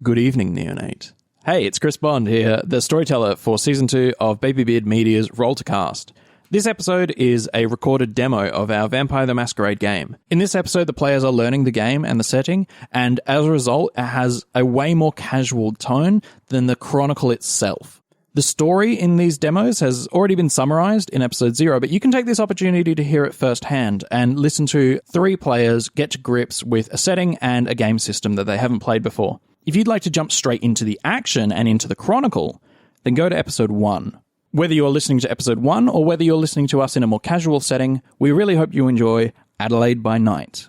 Good evening, Neonate. Hey, it's Chris Bond here, the storyteller for Season 2 of Baby Beard Media's Roll to Cast. This episode is a recorded demo of our Vampire the Masquerade game. In this episode, the players are learning the game and the setting, and as a result, it has a way more casual tone than the chronicle itself. The story in these demos has already been summarized in episode 0, but you can take this opportunity to hear it firsthand and listen to 3 players get to grips with a setting and a game system that they haven't played before. If you'd like to jump straight into the action and into the chronicle, then go to episode 1. Whether you're listening to episode 1 or whether you're listening to us in a more casual setting, we really hope you enjoy Adelaide by Night.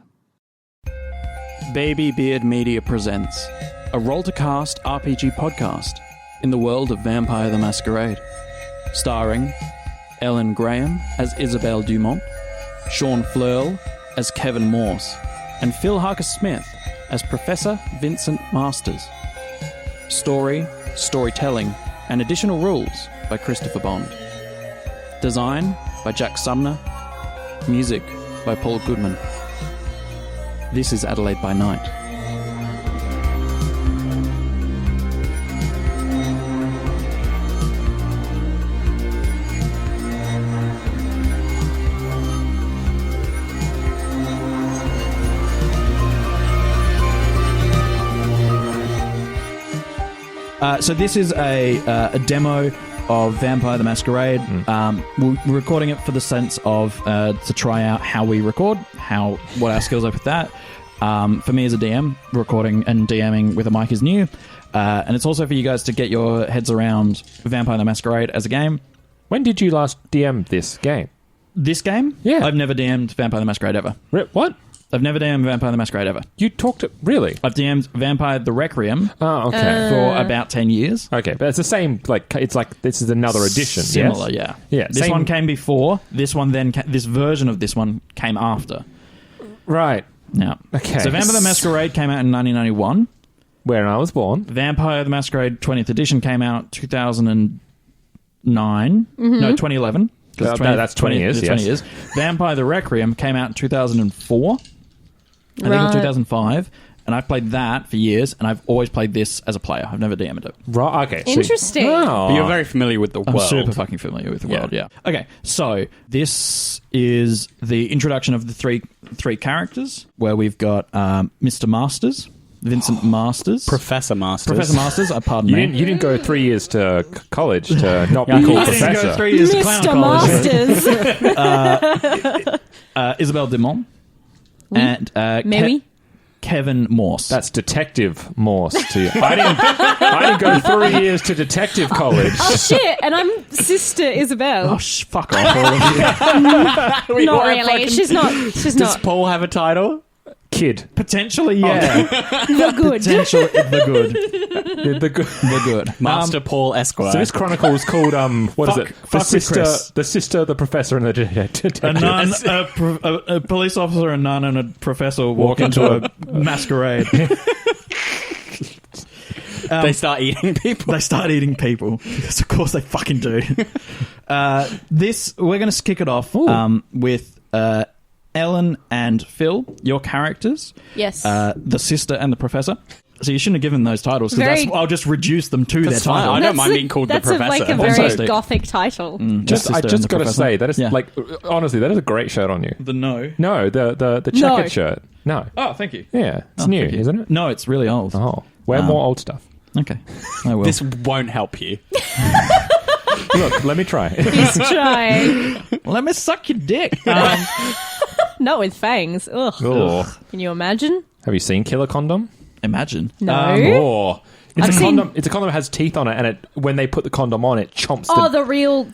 Baby Beard Media presents a roll-to-cast RPG podcast in the world of Vampire the Masquerade, starring Ellen Graham as Isabelle Dumont, Sean Flurl as Kevin Morse, and Phil Harker-Smith as Professor Vincent Masters. Story, storytelling, and additional rules by Christopher Bond. Design by Jack Sumner. Music by Paul Goodman. This is Adelaide by Night. So this is a demo of Vampire the Masquerade. We're recording it for the sense of to try out how we record, what our skills are with that. For me as a DM, recording and DMing with a mic is new. And it's also for you guys to get your heads around Vampire the Masquerade as a game. When did you last DM this game? This game? Yeah. I've never DM'd Vampire the Masquerade ever. What? I've never DM'd Vampire the Masquerade ever. You talked to... Really? I've DM'd Vampire the Requiem for about 10 years. Okay, but it's the same, it's like this is another edition, Similar, yes? Yeah. This one came before, this one then... this version of this one came after. Right. Yeah. Okay. So Vampire the Masquerade came out in 1991. Where I was born. Vampire the Masquerade 20th edition came out 2009. No, 2011. That's 20 years, yes. 20 years. Vampire the Requiem came out in 2004. I think it was 2005. And I've played that for years, and I've always played this as a player. I've never DM'd it. Right, okay. Interesting. Oh. But you're very familiar with the I'm world. super fucking familiar with the world, yeah. Okay, so this is the introduction of the three characters, where we've got Mr. Masters, Vincent Masters. Professor Masters. Professor Masters, pardon me. You didn't go 3 years to college to not be called I professor. didn't go 3 years to clown Mr. college. Masters. Isabelle Dumont. And Mary? Kevin Morse. That's Detective Morse to you. I didn't go 3 years to detective college. Oh, shit. And I'm Sister Isabelle. Oh, fuck off, all of you. Not really. She's not. Does Paul have a title? Kid. Potentially, yeah. The good. Potentially, the good. The good. Master Paul Esquire. So this chronicle is called, what is it? Fuck with Chris. The sister, the professor, and the detective. A nun, a police officer, a nun, and a professor walk into a masquerade. They start eating people. They start eating people. Because of course they fucking do. We're going to kick it off with Ellen and Phil, your characters. Yes. The sister and the professor. So you shouldn't have given those titles, because I'll just reduce them to their fine. title. I don't mind being called the professor. That's like a very Fantastic. gothic title. I just got to say, that is honestly, that is a great shirt on you. The no. No, the checkered shirt. No. Oh, thank you. Yeah, it's new, isn't it? No, it's really old. Oh, wear more old stuff. Okay, I will. This won't help you. Look, let me try. He's trying. Let me suck your dick. Not with fangs. Ugh. Oh. Can you imagine? Have you seen Killer Condom? No. It's a condom. It's a condom that has teeth on it, and when they put the condom on, it chomps. The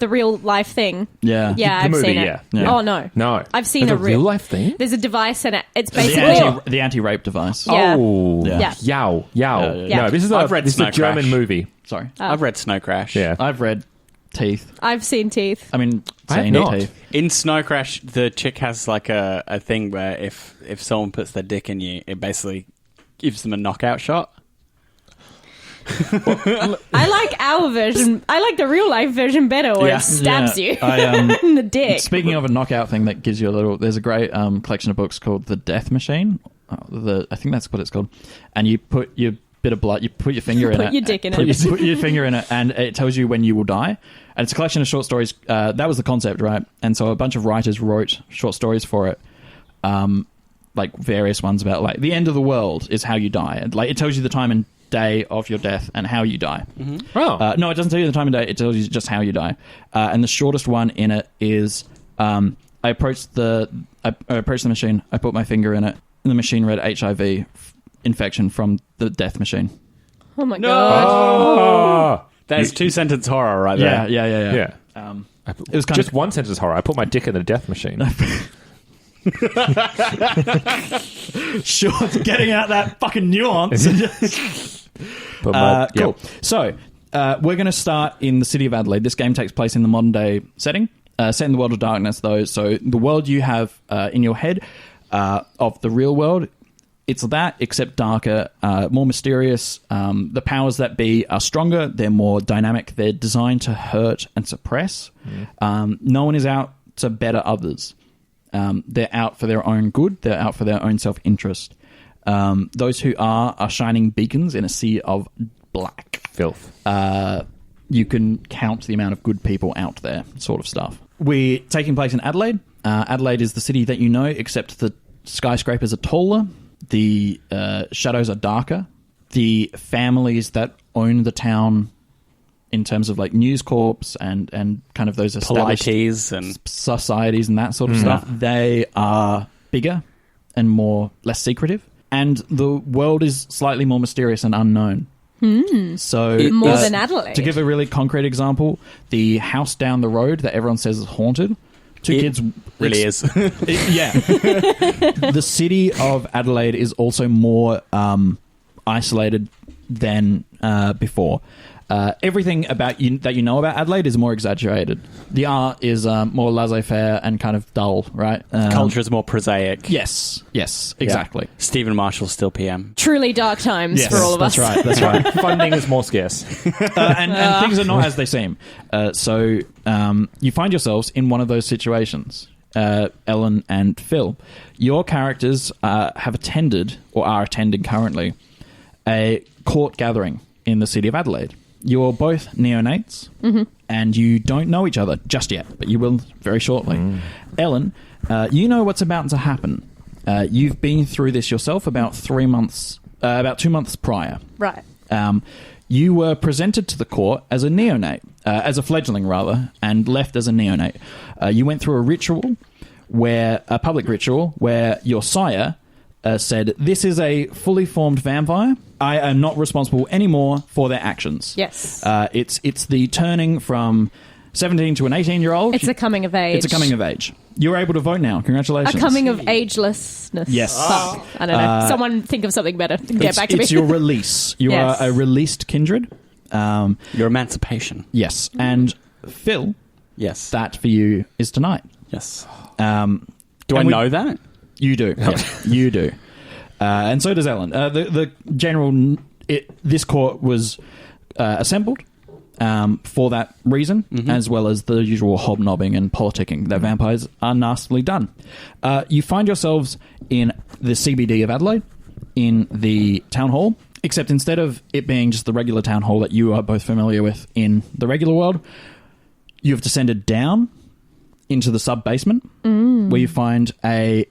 real life thing. Yeah. Yeah, The I've movie, seen it. yeah. Oh no, I've seen There's a real life thing. There's a device in it. It's The basically the anti-rape device. Yeah. Oh, Yeah. Yow. Yeah. No, this is I've read this is a Snow German Crash. movie. Sorry. I've read Snow Crash. Yeah. I've read teeth. I've seen teeth. I mean, I have seen not. teeth. In Snow Crash, the chick has like a thing where if someone puts their dick in you, it basically gives them a knockout shot. I like our version. I like the real life version better, where it stabs you in the dick. Speaking of a knockout thing that gives you a little... There's a great collection of books called The Death Machine. I think that's what it's called. And you put your bit of blood. You put your finger in it. Put your dick in it. Put your finger in it, and it tells you when you will die. And it's a collection of short stories. That was the concept, right? And so a bunch of writers wrote short stories for it. Like various ones about like the end of the world is how you die. And like it tells you the time and day of your death and how you die. Mm-hmm. Oh. No, it doesn't tell you the time and day. It tells you just how you die. And the shortest one in it is I approached the machine. I put my finger in it. And the machine read HIV infection from the death machine. Oh my god! That's 2-sentence horror right there. Yeah. It was kind just of one sentence horror. I put my dick in the death machine. Sure, it's getting out that fucking nuance. But cool. So we're going to start in the City of Adelaide. This game takes place in the modern day setting, set in the world of darkness, though. So the world you have in your head of the real world, it's that, except darker, more mysterious. The powers that be are stronger. They're more dynamic. They're designed to hurt and suppress. No one is out to better others. They're out for their own good. They're out for their own self-interest. Those who are shining beacons in a sea of black. Filth. You can count the amount of good people out there, sort of stuff. We're taking place in Adelaide. Adelaide is the city that you know, except the skyscrapers are taller. The shadows are darker. The families that own the town in terms of like News Corps and kind of those established polities and societies and that sort of stuff, they are bigger and less secretive. And the world is slightly more mysterious and unknown. So more than Adelaide. To give a really concrete example, the house down the road that everyone says is haunted, kids really is. Yeah. The city of Adelaide is also more isolated than before. Everything about you that you know about Adelaide is more exaggerated. The art is more laissez-faire and kind of dull, right? Culture is more prosaic. Yes, exactly. Yeah. Stephen Marshall's still PM. Truly dark times for all of us. That's right. Funding is more scarce. And things are not as they seem. So you find yourselves in one of those situations. Ellen and Phil, your characters have attended, or are attending currently, a court gathering in the City of Adelaide. You're both neonates, and you don't know each other just yet, but you will very shortly. Ellen, you know what's about to happen. You've been through this yourself about 2 months prior. Right. You were presented to the court as a neonate, as a fledgling rather, and left as a neonate. You went through a public ritual, where your sire said, "This is a fully formed vampire. I am not responsible anymore for their actions." Yes. It's the turning from 17 to an 18-year-old. It's a coming of age. It's a coming of age. You're able to vote now. Congratulations. A coming of agelessness. Yes. Fuck. I don't know. Someone think of something better. Get back to me. It's your release. You Yes. are a released kindred. Your emancipation. Yes. And Phil, Yes. that for you is tonight. Yes. Do I know that? You do. You do. And so does Ellen. The general... this court was assembled for that reason, as well as the usual hobnobbing and politicking that vampires are nastily done. You find yourselves in the CBD of Adelaide, in the town hall, except instead of it being just the regular town hall that you are both familiar with in the regular world, you've descended down into the sub-basement, where you find a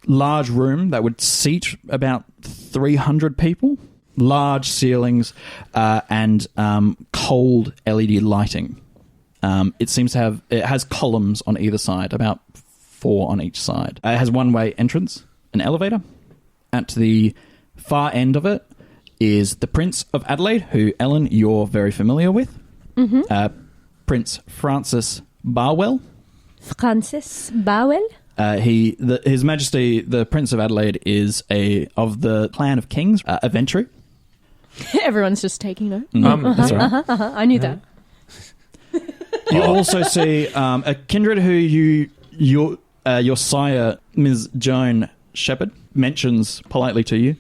large room that would seat about 300 people, large ceilings, and cold LED lighting. It has columns on either side, about 4 on each side. It has one-way entrance, an elevator. At the far end of it is the Prince of Adelaide, who, Ellen, you're very familiar with. Prince Francis Barwell. Francis Barwell? His Majesty, the Prince of Adelaide, is of the clan of kings, a Ventry. Everyone's just taking note. That's right. I knew that. You also see a kindred who your sire, Ms. Joan Shepherd, mentions politely to you,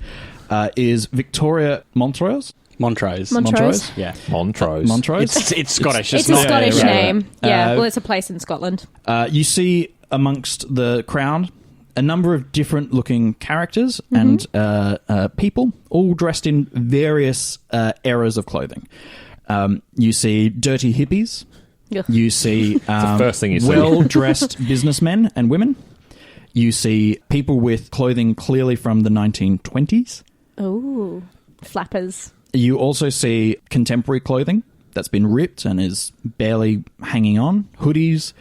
is Victoria Montrose. Montrose. Yeah. Montrose. It's Scottish. It's a Scottish right. name. Yeah, well, it's a place in Scotland. You see amongst the crowd a number of different looking characters and people, all dressed in various eras of clothing. You see dirty hippies. Ugh. You see the first thing you see. well-dressed businessmen and women. You see people with clothing clearly from the 1920s. Oh, flappers. You also see contemporary clothing that's been ripped and is barely hanging on, hoodies.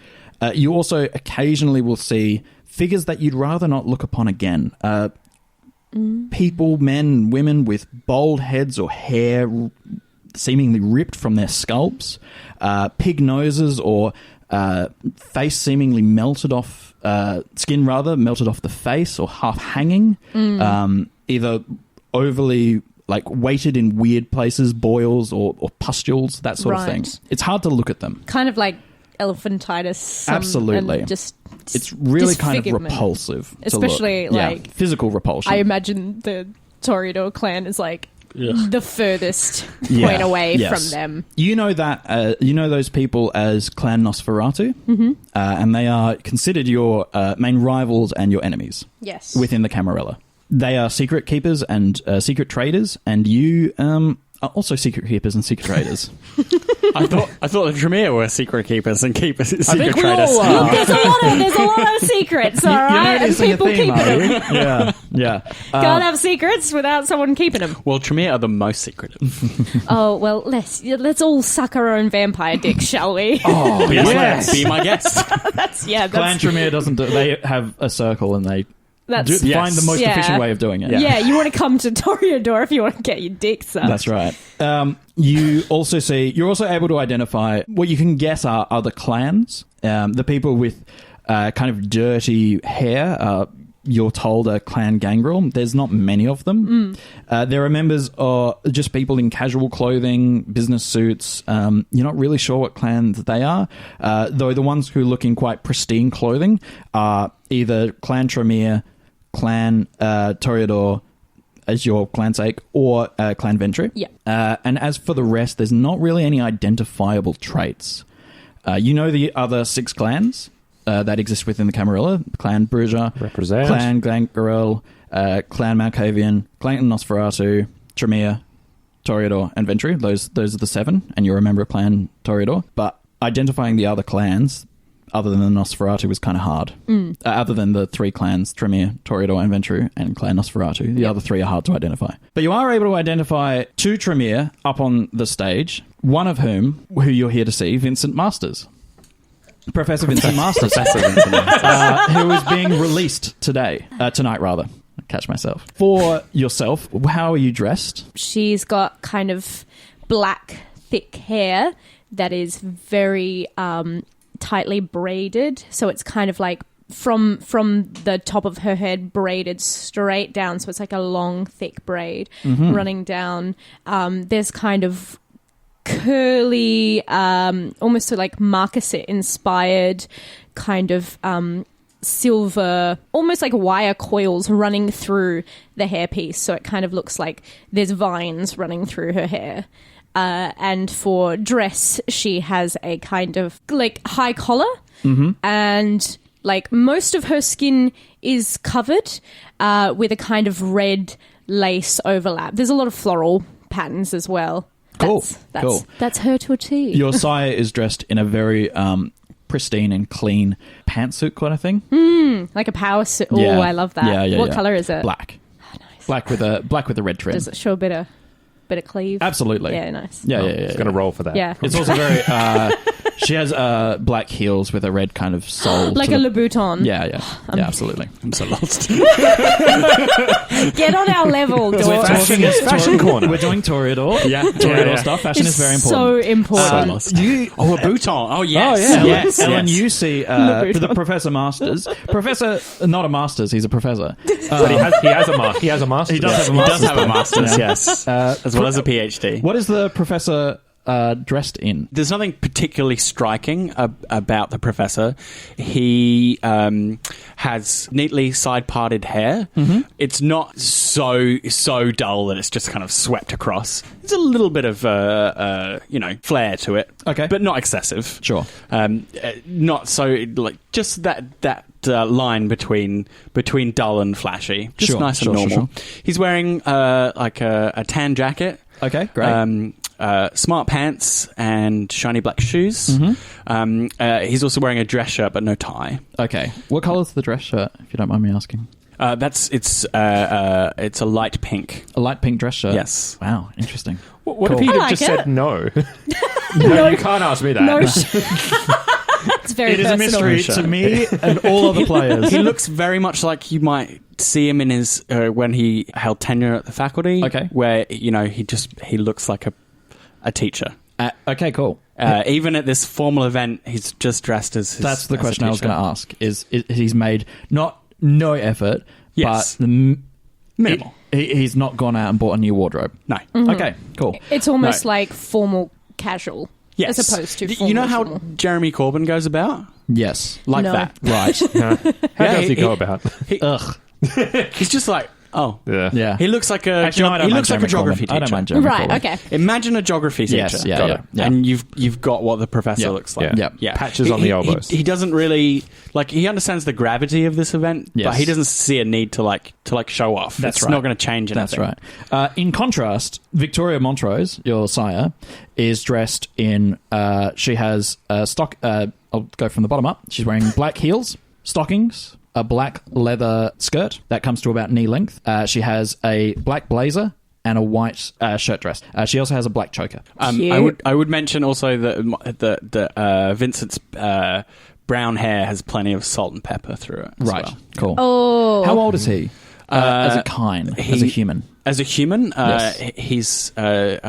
You also occasionally will see figures that you'd rather not look upon again. People, men, women with bald heads or hair seemingly ripped from their scalps, pig noses or face seemingly melted off, skin rather, melted off the face or half hanging, either overly weighted in weird places, boils or pustules, that sort of thing. It's hard to look at them. Kind of like elephantitis. Absolutely. It's really kind of repulsive. Especially physical repulsion. I imagine the Toreador clan is the furthest point away from them. You know that you know those people as Clan Nosferatu, and they are considered your main rivals and your enemies. Yes, within the Camarilla, they are secret keepers and secret traders, and you are also secret keepers and secret traders. I thought the Tremere were secret keepers and secret traders. Look, there's a lot of secrets, all right, and people keeping them. Yeah. Can't have secrets without someone keeping them. Well, Tremere are the most secretive. Oh well, let's all suck our own vampire dicks, shall we? Oh yes, be my guest. That's Clan Tremere doesn't do. They have a circle and they. Find the most efficient way of doing it. Yeah, you want to come to Toreador if you want to get your dick sucked. That's right. You're also able to identify what you can guess are other clans. The people with kind of dirty hair, you're told are Clan Gangrel. There's not many of them. There are members of just people in casual clothing, business suits. You're not really sure what clans they are, though the ones who look in quite pristine clothing are either Clan Tremere, Clan Toreador, as your clan's sake, or Clan Ventry. Yeah. And as for the rest, there's not really any identifiable traits. You know the other 6 clans that exist within the Camarilla: Clan Bruja, Represent. Clan Gangrel, Clan Malkavian, Clan Nosferatu, Tremere, Toreador, and Ventry. Those are the 7, and you're a member of Clan Toreador. But identifying the other clans, other than the Nosferatu, was kind of hard. Other than the 3 clans, Tremere, Toreador, and Ventry, and Clan Nosferatu, the other 3 are hard to identify. But you are able to identify 2 Tremere up on the stage, one of whom, who you're here to see, Vincent Masters. Professor Vincent Masters. Who is being released tonight rather. Catch myself. For yourself, how are you dressed? She's got kind of black, thick hair that is very tightly braided, so it's kind of like from the top of her head braided straight down, so it's like a long thick braid running down. There's kind of curly, almost like marquisate inspired kind of silver, almost like wire coils running through the hairpiece, so it kind of looks like there's vines running through her hair. And for dress, she has a kind of like high collar, and like most of her skin is covered with a kind of red lace overlap. There's a lot of floral patterns as well. Cool. That's her to a T. Your sire is dressed in a very pristine and clean pantsuit kind of thing. Like a power suit. Oh, Yeah. I love that. What color is it? Black. Oh, nice. Black with a red trim. Does it show a bit of cleave? Absolutely. Yeah, nice. Yeah. It's going to roll for that. Yeah. It's also very. She has black heels with a red kind of sole, like a Louboutin. Yeah, absolutely. I'm so lost. Get on our level, We're Dor. talking Fashion corner. We're doing Toreador. Toreador stuff. Fashion It's is very so important. important. A bouton. Oh, yes. Ellen, you see the Professor Masters. Professor, not a Masters, he's a professor. But he has a master. He has a master. He does have a He Masters. does have a master's, yes. As well as a PhD. What is the Professor dressed in? There's nothing particularly striking about the professor. He has neatly side-parted hair. It's not so dull that it's just kind of swept across. There's a little bit of flair to it. Okay. But not excessive. Sure. Not so, like, just that line between dull and flashy. Just Sure, nice and sure, normal. sure. He's wearing like a tan jacket. Okay, great. Smart pants and shiny black shoes. He's also wearing a dress shirt but no tie. Okay. What colour's the dress shirt, if you don't mind me asking? It's a light pink. A light pink dress shirt? Yes. Wow, interesting. What Cool. if he'd I have just like said no? No, you can't ask me that. No, it's very It is a personal. mystery to me and all other players. He looks very much like you might see him in his when he held tenure at the faculty. Okay. Where he looks like a teacher. Okay, cool. Even at this formal event, he's just dressed as his. That's the as a question I was teacher. going to ask. Is he's made no effort, Yes. but Minimal. He's not gone out and bought a new wardrobe. No. Okay, cool. It's almost No. like formal casual. Yes. As opposed to You know how formal. Jeremy Corbyn goes about? Yes. Like No. that. Right. How Yeah, does he go about? Ugh. He's just like, oh. Yeah. Yeah. He looks like a Actually, no, I don't he mind looks like a Jeremy geography Corbyn. teacher. I don't mind Jeremy Right, Corbyn. okay. Imagine a geography teacher. Yes, yeah, Got yeah, it. yeah. And you've got what the professor Yeah. looks like. Yeah. Yeah. Patches on the elbows. He doesn't really he understands the gravity of this event, Yes. but he doesn't see a need to show off. That's it's right. not going to change anything. That's right. In contrast, Victoria Montrose, your sire, is dressed in. She has stock. I'll go from the bottom up. She's wearing black heels, stockings, a black leather skirt that comes to about knee length. She has a black blazer and a white shirt dress. She also has a black choker. Cute. I would mention also that Vincent's brown hair has plenty of salt and pepper through it. As Right. well. Cool. Oh. How old is he? As a kind, as a human. As a human, Yes. he's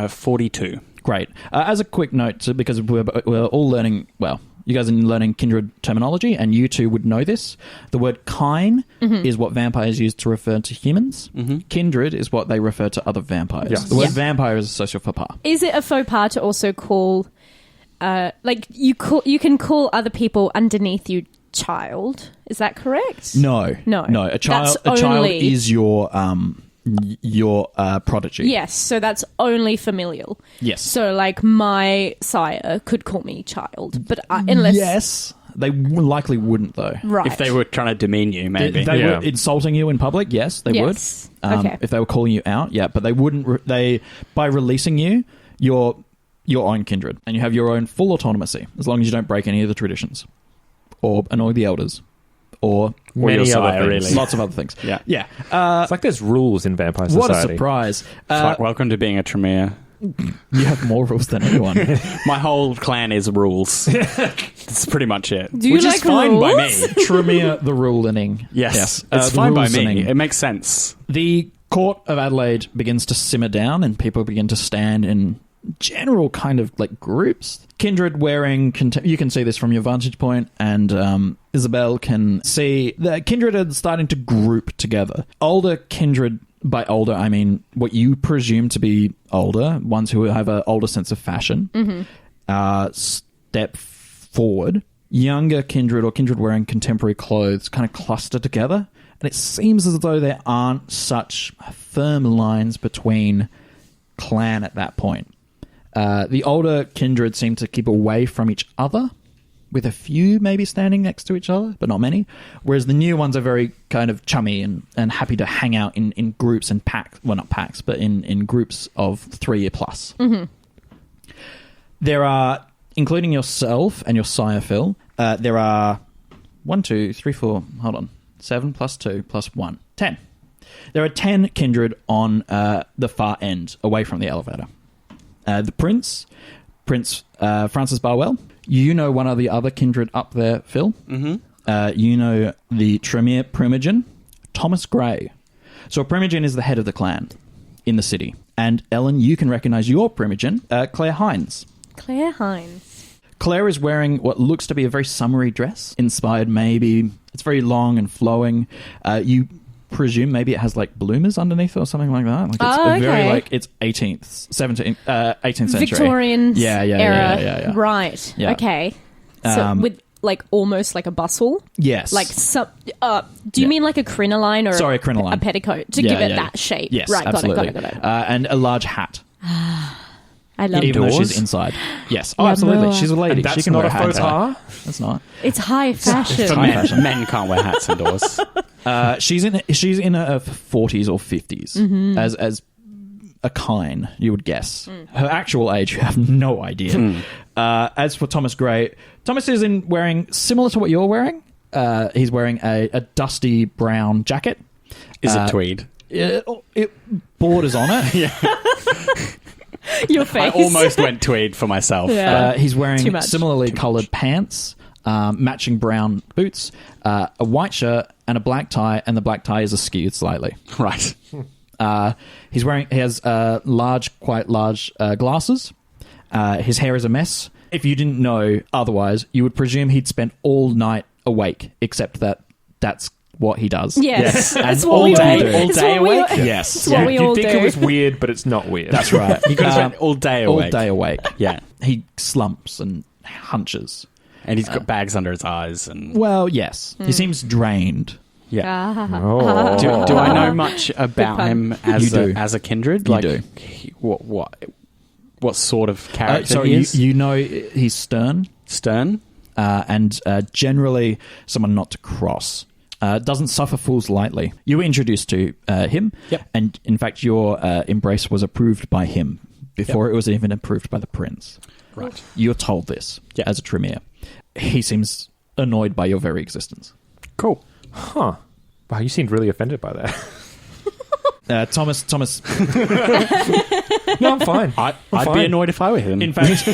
42. Great. As a quick note, because we're all learning, well, you guys are learning Kindred terminology, and you two would know this. The word kine is what vampires use to refer to humans. Kindred is what they refer to other vampires. Yes. The word Yeah. vampire is a social faux pas. Is it a faux pas to also call, you can call other people underneath you child? Is that correct? No. No. A child. That's A child only- is your prodigy. Yes, so that's only familial. Yes. So, like, my sire could call me child, but unless... Yes. They likely wouldn't, though. Right. If they were trying to demean you, maybe. They Yeah. were insulting you in public. Yes, they Yes. would. Okay. If they were calling you out, yeah, but they wouldn't. By releasing you, you're your own kindred, and you have your own full autonomy as long as you don't break any of the traditions, or annoy the elders, or Many your other sire, things. really. lots of other things. Yeah. Yeah. It's like there's rules in Vampire What a Society. surprise! Welcome to being a Tremere. You have more rules than anyone. My whole clan is rules. That's pretty much it. Do you Which like is fine by rules? me. Tremere the ruling. Yes. the It's fine by me. rules-ing. It makes sense. The court of Adelaide begins to simmer down, and people begin to stand in general kind of like groups. Kindred wearing... you can see this from your vantage point, and Isabelle can see that Kindred are starting to group together. Older Kindred... By older, I mean what you presume to be older, ones who have an older sense of fashion, step forward. Younger Kindred or Kindred wearing contemporary clothes kind of cluster together, and it seems as though there aren't such firm lines between clan at that point. The older Kindred seem to keep away from each other, with a few maybe standing next to each other, but not many. Whereas the new ones are very kind of chummy and happy to hang out in groups and packs. Well, not packs, but in groups of 3 year plus. There are, including yourself and your sire, Phil, there are 1, 2, 3, 4, hold on, 7 plus 2 plus 1, 10. There are 10 Kindred on the far end, away from the elevator. The Prince Francis Barwell. You know one of the other Kindred up there, Phil. Mm-hmm. You know the Tremere Primogen, Thomas Gray. So a Primogen is the head of the clan in the city. And Ellen, you can recognise your Primogen, Claire Hines. Claire Hines. Claire is wearing what looks to be a very summery dress, inspired maybe... It's very long and flowing. You presume maybe it has like bloomers underneath or something like that. Like it's very okay. like it's 18th century. Victorian Yeah. era. Right. Yeah. Okay. So with like almost like a bustle? Yes. Like some... do you mean like a crinoline or Sorry, a crinoline. a petticoat to give it that shape? Yes, right, absolutely. got it. And a large hat. I love Even though Indoors? she's inside. Yes. Oh, Yeah, absolutely. no. She's a lady. And that's she can not wear a faux hats. pas? That's not. It's high fashion. For high men, fashion. men can't wear hats indoors. She's in her 40s or 50s as a kine, you would guess. Her actual age, you have no idea. As for Thomas Gray, Thomas is wearing similar to what you're wearing. He's wearing a dusty brown jacket. Is it tweed? It borders on it. Your face. I almost went tweed for myself. Yeah. He's Too wearing much. similarly coloured pants, matching brown boots, a white shirt, and a black tie. And the black tie is askew slightly. Right. He has quite large glasses. His hair is a mess. If you didn't know otherwise, you would presume he'd spent all night awake, except that's what he does. Yes. And That's all what we day- all, all it's day what we all- awake? Yes. It's what we all You'd think do. it was weird, but it's not weird. That's right. You could have spent all day awake. All day awake. Yeah. He slumps and hunches. And he's got bags under his eyes. And Well, yes. He seems drained. yeah. Oh. Do I know much about pun. him as You do. as a kindred? You Like, do. What sort of character Sorry, he is? you know he's stern Stern? and generally someone not to cross. Doesn't suffer fools lightly. You were introduced to him, Yep. and in fact your embrace was approved by him before it was even approved by the prince. Right. You're told this Yeah. as a Tremere. He seems annoyed by your very existence. Cool. Huh. Wow, you seemed really offended by that. Thomas, No, I'm fine. I'd fine. be annoyed if I were him. in fact,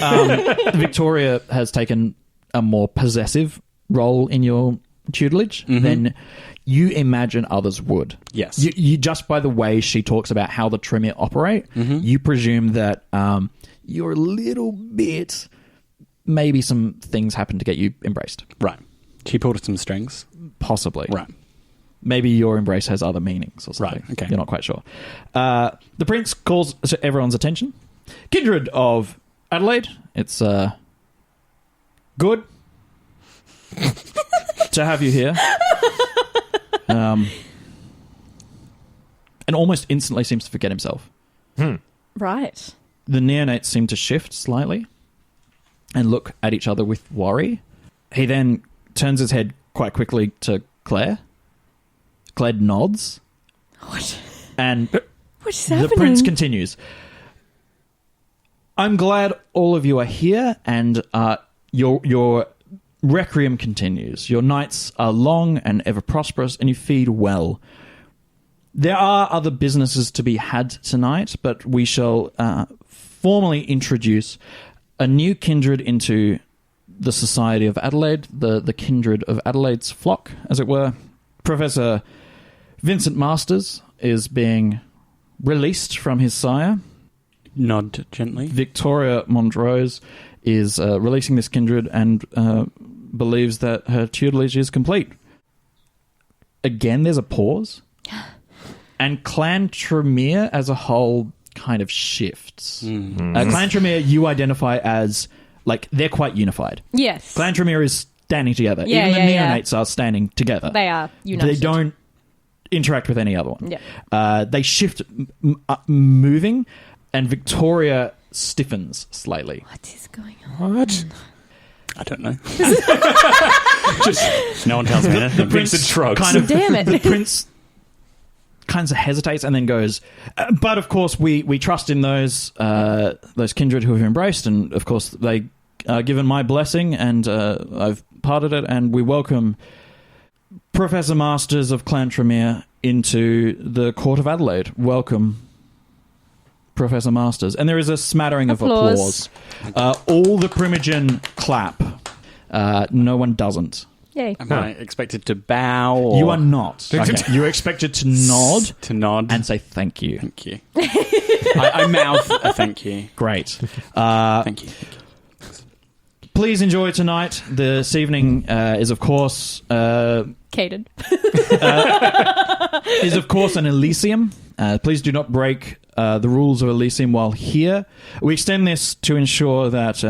Victoria has taken a more possessive role in your tutelage than you imagine others would. Yes. You just by the way she talks about how the Tremere operate, you presume that you're a little bit. Maybe some things happen to get you embraced. Right. She pulled some strings. Possibly. Right. Maybe your embrace has other meanings or something. Right, okay. You're not quite sure. The prince calls everyone's attention. Kindred of Adelaide. It's good to have you here. And almost instantly seems to forget himself. Right. The Neonates seem to shift slightly and look at each other with worry. He then turns his head quite quickly to Claire. Claire nods. What? And What is the happening? prince continues. I'm glad all of you are here, and your requiem continues. Your nights are long and ever prosperous, and you feed well. There are other businesses to be had tonight, but we shall formally introduce a new kindred into the Society of Adelaide, the kindred of Adelaide's flock, as it were. Professor Vincent Masters is being released from his sire. Nod gently. Victoria Montrose is releasing this kindred and believes that her tutelage is complete. Again, there's a pause. And Clan Tremere as a whole kind of shifts. Clan Tremere you identify as, like, they're quite unified. Yes. Clan Tremere is standing together. Yeah, Even yeah, the yeah. Neonates are standing together. They are united. They don't interact with any other one. Yeah. They shift moving, and Victoria stiffens slightly. What is going on? What? I don't know. Just no one tells me anything. Vincent shrugs. Kind of, Damn it. The prince kind of hesitates and then goes, but of course we trust in those kindred who have embraced, and of course they are given my blessing, and I've parted it, and we welcome Professor Masters of Clan Tremere into the Court of Adelaide. Welcome, Professor Masters. And there is a smattering of applause. All the Primogen clap. No one doesn't. Yay. Am I expected to bow? Or... You are not. Okay. You're expected to nod To nod. and say thank you. Thank you. I mouth a thank you. Great. Thank you. Please enjoy tonight. This evening is, of course, Catered. an Elysium. Please do not break the rules of Elysium while here. We extend this to ensure that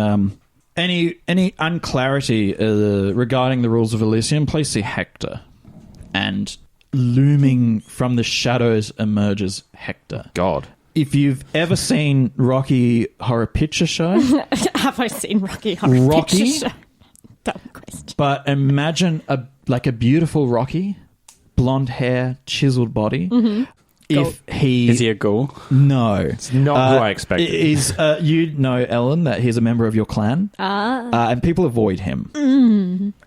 any unclarity regarding the rules of Elysium, please see Hector. And looming from the shadows emerges Hector. God. if you've ever seen Rocky Horror Picture Show, Have I seen Rocky Horror Rocky? Picture Show? Dumb question. But imagine a beautiful Rocky, blonde hair, chiseled body. Mm-hmm. If Is he a ghoul? No, It's not who I expected. You know, Ellen, that he's a member of your clan, and people avoid him.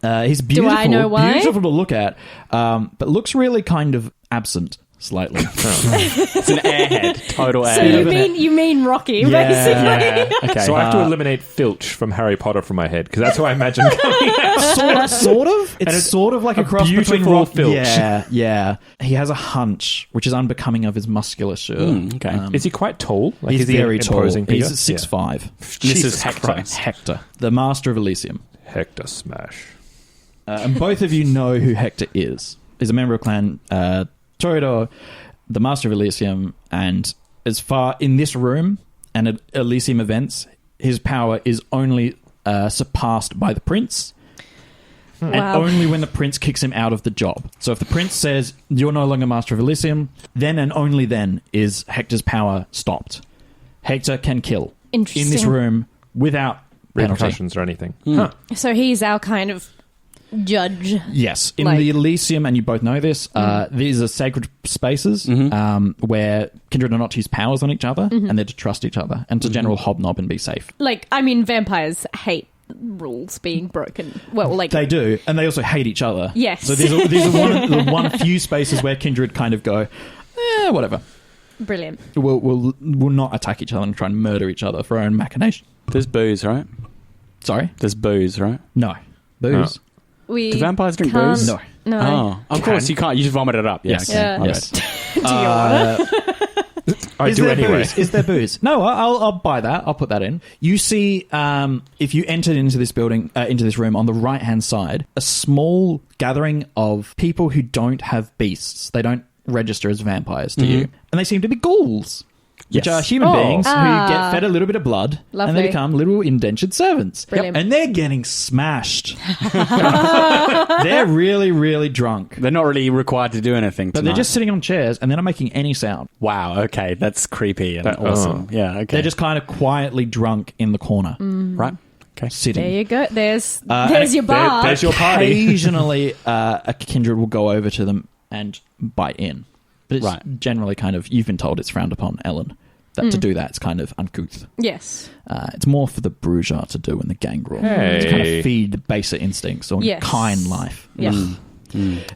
He's beautiful. I know why? Beautiful to look at, but looks really kind of absent. Slightly. It's an airhead. Total So airhead. you mean Rocky, basically? Yeah. Okay. So I have to eliminate Filch from Harry Potter from my head because that's who I imagine coming out. sort of. It's sort of like a cross between beautiful Filch. Yeah. He has a hunch, which is unbecoming of his musculature. Okay. Is he quite tall? Like, He's is he an very tall. imposing figure? He's 6'5". This is Hector. Hector, the master of Elysium. Hector Smash. And both of you know who Hector is. He's a member of clan Toreador, the master of Elysium, and as far in this room and at Elysium events, his power is only surpassed by the prince. And only when the prince kicks him out of the job. So if the prince says, you're no longer master of Elysium, then and only then is Hector's power stopped. Hector can kill in this room without penalty. Repercussions or anything. Huh. So he's our kind of judge. Yes. In the Elysium, and you both know this, these are sacred spaces where Kindred are not to use powers on each other, and they're to trust each other, and to general hobnob and be safe. Like, I mean, vampires hate rules being broken. Well, like... They do, and they also hate each other. Yes. So these are the one few spaces where Kindred kind of go, whatever. Brilliant. We'll not attack each other and try and murder each other for our own machination. There's booze, right? Sorry? There's booze, right? No. Booze? We Do vampires drink can't- booze? No. No. Oh, of course you can't. You just vomit it up. Yes. Yeah. Okay. Yes. Do you want to? I do anyway. Is there booze? No, I'll buy that. I'll put that in. You see, if you entered into this building, into this room, on the right-hand side, a small gathering of people who don't have beasts. They don't register as vampires to you. And they seem to be ghouls. Which Yes. are human beings who get fed a little bit of blood and Lovely. they become little indentured servants. Brilliant. And they're getting smashed. They're really, really drunk. They're not really required to do anything. But tonight. they're just sitting on chairs and they're not making any sound. Wow. Okay, that's creepy and awesome. Yeah. Okay. They're just kind of quietly drunk in the corner. right. Okay. Sitting. There you go. There's and your bar. There's your party. Occasionally, a Kindred will go over to them and bite in. But it's generally kind of, you've been told it's frowned upon, Ellen, that to do that it's kind of uncouth. Yes. It's more for the bourgeois to do in the gangrel. Hey. To kind of feed the baser instincts or Yes. kind life. Yeah.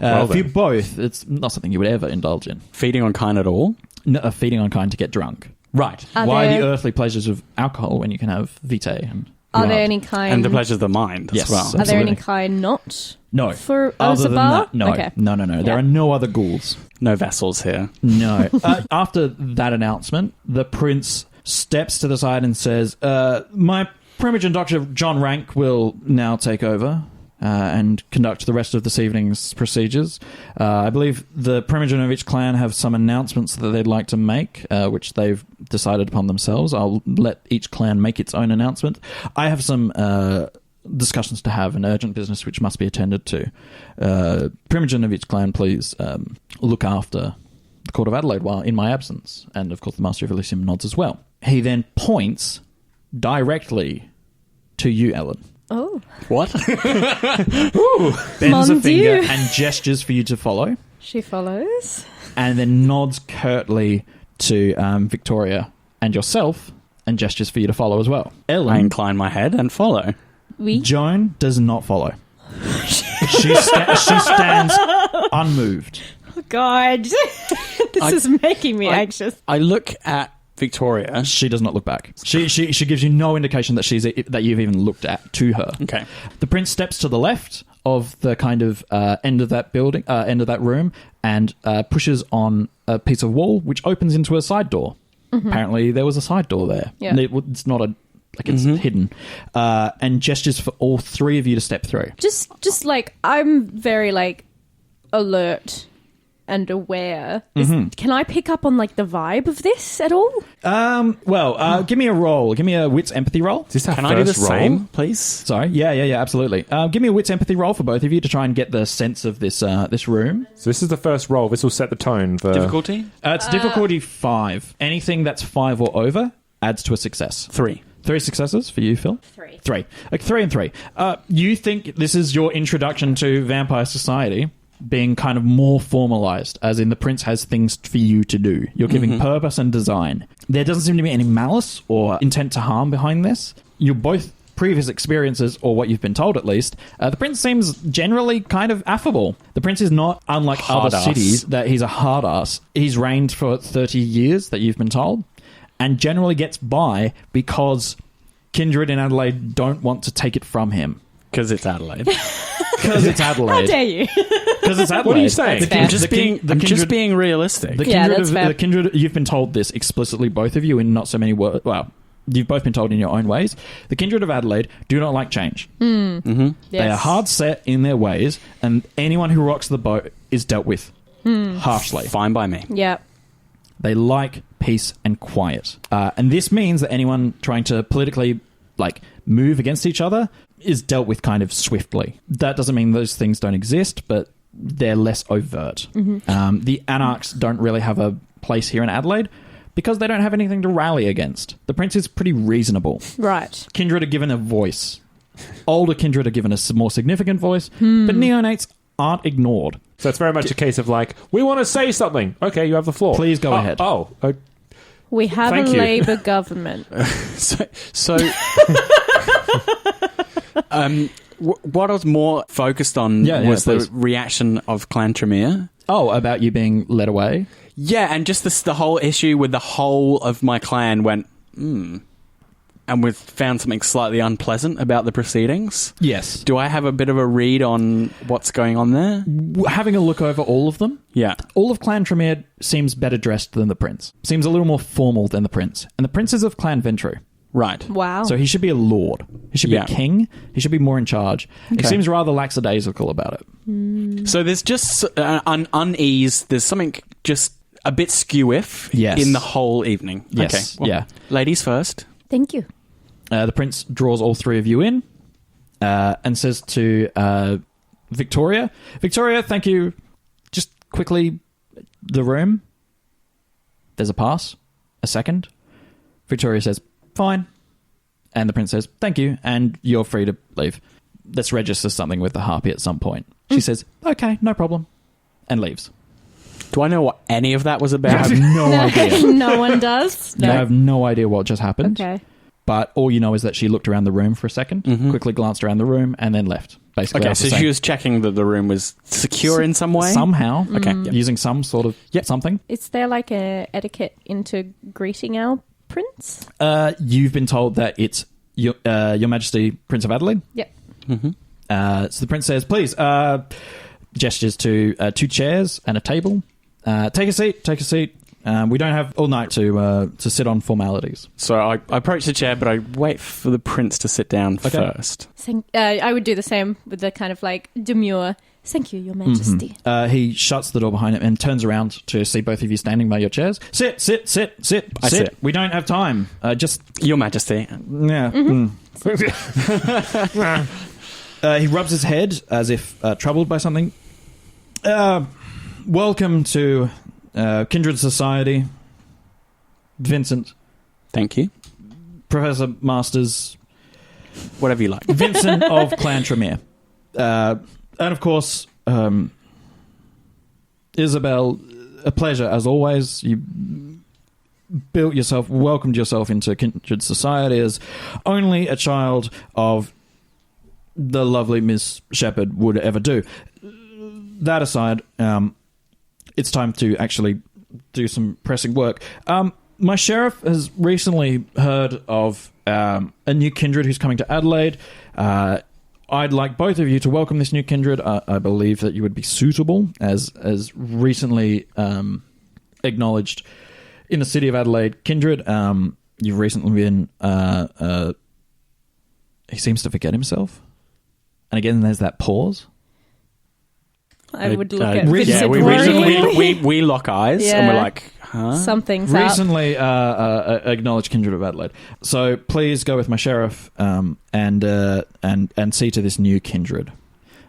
Well for you then. both, it's not something you would ever indulge in. Feeding on kind at all? No, feeding on kind to get drunk. Right. Why there- the earthly pleasures of alcohol when you can have vitae and Are there blood? any kind... And the pleasures of the mind Yes. as well. Are there any Absolutely. kind not? No. For Other than Isabelle? that, no. Okay. No. There are no other ghouls. No vessels here. No. After that announcement, the prince steps to the side and says, my Primogen Dr. John Rank will now take over and conduct the rest of this evening's procedures. I believe the Primogen of each clan have some announcements that they'd like to make, which they've decided upon themselves. I'll let each clan make its own announcement. I have some discussions to have and urgent business which must be attended to. Primogen of each clan, please look after the Court of Adelaide while in my absence. And of course the Master of Elysium nods as well. He then points directly to you, Ellen. Oh. What? Bends a Mon finger Dieu. and gestures for you to follow, She follows. and then nods curtly to Victoria and yourself and gestures for you to follow as well. I Ellen, incline my head and follow. We. Joan does not follow. She stands unmoved. Oh, God. This is making me anxious. I look at Victoria. She does not look back. She gives you no indication that that you've even looked at to her. Okay. The prince steps to the left of the kind of end of that building, end of that room, and pushes on a piece of wall which opens into a side door. Apparently, there was a side door there. Yeah. It's not it's hidden, and gestures for all three of you to step through. Just like, I'm very, like, alert and aware. Can I pick up on like the vibe of this at all? Give me a roll. Give me a wits empathy roll. Can I do the same, please? Sorry. Yeah, absolutely. Give me a wits empathy roll for both of you to try and get the sense of this this room. So this is the first roll. This will set the tone for... Difficulty? It's difficulty 5. Anything that's 5 or over adds to a success. 3. 3 successes for you, Phil? 3. 3. Like 3 and 3. You think this is your introduction to vampire society being kind of more formalized, as in the prince has things for you to do. You're giving purpose and design. There doesn't seem to be any malice or intent to harm behind this. You're both previous experiences, or what you've been told at least, the prince seems generally kind of affable. The prince is not, unlike other cities, that he's a hard ass. He's reigned for 30 years, that you've been told, and generally gets by because Kindred in Adelaide don't want to take it from him. Because it's Adelaide. Because it's Adelaide. How dare you? Because it's Adelaide. What are you saying? Fair. I'm just being realistic. The Kindred, you've been told this explicitly, both of you, in not so many words. Well, you've both been told in your own ways. The Kindred of Adelaide do not like change. Yes. They are hard set in their ways, and anyone who rocks the boat is dealt with harshly. Fine by me. Yeah. They like peace and quiet. And this means that anyone trying to politically move against each other is dealt with kind of swiftly. That doesn't mean those things don't exist, but they're less overt. The anarchs don't really have a place here in Adelaide because they don't have anything to rally against. The prince is pretty reasonable. Right. Kindred are given a voice. Older Kindred are given a more significant voice, but neonates aren't ignored. So it's very much a case of we want to say something. Okay, you have the floor. Please go ahead. We have Thank a you. Labour government. What I was more focused on was the reaction of Clan Tremere. Oh, about you being led away? Yeah, and just the whole issue with the whole of my clan went, and we've found something slightly unpleasant about the proceedings. Yes. Do I have a bit of a read on what's going on there? Having a look over all of them, Yeah. all of Clan Tremere seems better dressed than the prince. Seems a little more formal than the prince. And the prince is of Clan Ventru. Right. Wow. So he should be a lord. He should be a king. He should be more in charge. Okay. He seems rather lackadaisical about it. So there's just an unease. There's something just a bit skew-if in the whole evening. Yes. Okay. Well, ladies first. Thank you. The prince draws all 3 of you in and says to Victoria, Victoria, thank you. Just quickly, the room. There's a pass. A second. Victoria says, fine. And the prince says, thank you, and you're free to leave. Let's register something with the harpy at some point. She says, okay, no problem, and leaves. Do I know what any of that was I about? have no idea. No one does. You have no idea what just happened. Okay. But all you know is that she looked around the room for a second, quickly glanced around the room, and then left. Basically, Okay, so she was checking that the room was secure in some way? Somehow. Okay. Using some sort of something. Is there like a etiquette into greeting our prince? You've been told that it's Your Majesty, Prince of Adelaide. Yep. So the prince says, please, gestures to 2 chairs and a table. Take a seat. We don't have all night to sit on formalities. So I approach the chair, but I wait for the prince to sit down first. I would do the same with the kind of demure, thank you, Your Majesty. He shuts the door behind him and turns around to see both of you standing by your chairs. Sit. I sit. We don't have time. Just... Your Majesty. Yeah. He rubs his head as if troubled by something. Welcome to Kindred Society. Vincent. Thank you. Professor Masters. Whatever you like. Vincent of Clan Tremere. And of course, Isabelle, a pleasure as always. You welcomed yourself into Kindred Society as only a child of the lovely Miss Shepherd would ever do. That aside, it's time to actually do some pressing work. My sheriff has recently heard of a new kindred who's coming to Adelaide. I'd like both of you to welcome this new kindred. I believe that you would be suitable, as recently acknowledged in the City of Adelaide. Kindred, you've recently been... he seems to forget himself. And again, there's that pause. I would look at Yeah, Vincent we lock eyes and we're like, huh? Something's up. Recently acknowledged Kindred of Adelaide. So please go with my sheriff and see to this new Kindred.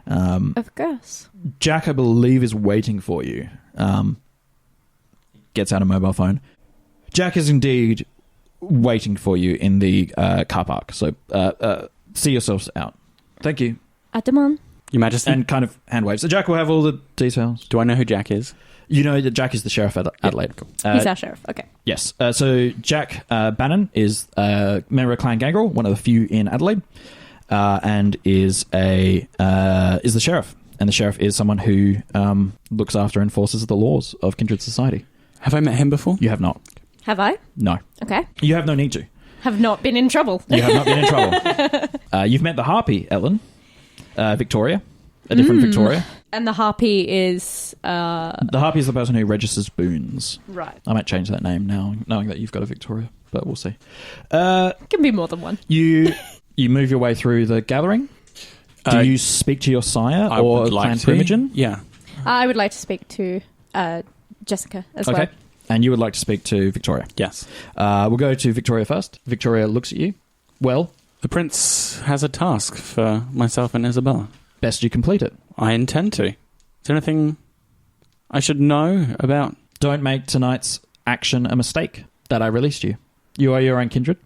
Of course. Jack, I believe, is waiting for you. Gets out a mobile phone. Jack is indeed waiting for you in the car park. So see yourselves out. Thank you. Dumont. Your Majesty. And kind of hand waves. So Jack will have all the details. Do I know who Jack is? You know that Jack is the sheriff at Adelaide. Cool. He's our sheriff. Okay. Yes. So Jack Bannon is a member of Clan Gangrel, one of the few in Adelaide, and is the sheriff. And the sheriff is someone who looks after and enforces the laws of Kindred society. Have I met him before? You have not. Have I? No. Okay. You have no need to. Have not been in trouble. You have not been in trouble. You've met the Harpy, Ellen. Victoria. A different Victoria. And the Harpy is... The Harpy is the person who registers boons. Right. I might change that name now, knowing that you've got a Victoria, but we'll see. Can be more than one. You move your way through the gathering. Do you speak to your sire I or would like Clan to. Primogen? Yeah. I would like to speak to Jessica as well. Okay. And you would like to speak to Victoria? Yes. We'll go to Victoria first. Victoria looks at you. Well, The prince has a task for myself and Isabelle. best you complete it. I intend to. Is there anything I should know about? Don't make tonight's action a mistake that I released you. You are your own kindred.